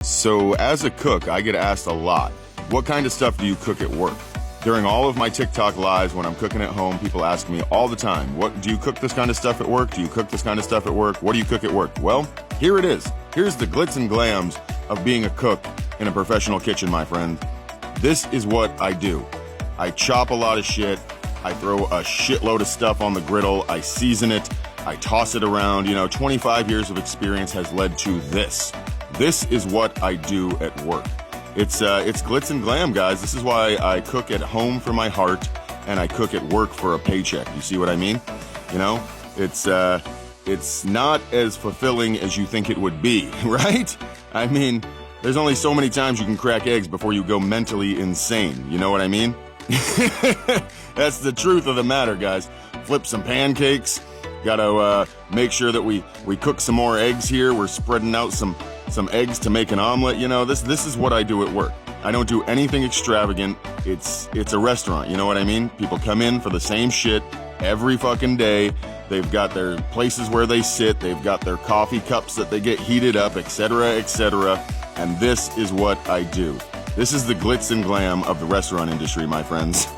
So as a cook, I get asked a lot, what kind of stuff do you cook at work? During all of my TikTok lives when I'm cooking at home, people ask me all the time, what do you cook this kind of stuff at work? Do you cook this kind of stuff at work? What do you cook at work? Well, here it is. Here's the glitz and glams of being a cook in a professional kitchen, my friend. This is what I do. I chop a lot of shit. I throw a shitload of stuff on the griddle. I season it. I toss it around. 25 years of experience has led to this. This is what I do at work. It's glitz and glam, guys. This is why I cook at home for my heart and I cook at work for a paycheck. You see what I mean? It's not as fulfilling as you think it would be, right? I mean, there's only so many times you can crack eggs before you go mentally insane. You know what I mean? That's the truth of the matter, guys. Flip some pancakes. Gotta make sure that we cook some more eggs here. We're spreading out some eggs to make an omelet. This is what I do at work. I don't do anything extravagant. It's a restaurant, you know what I mean? People come in for the same shit every fucking day. They've got their places where they sit. They've got their coffee cups that they get heated up, etc., etc. And this is what I do. This is the glitz and glam of the restaurant industry, my friends.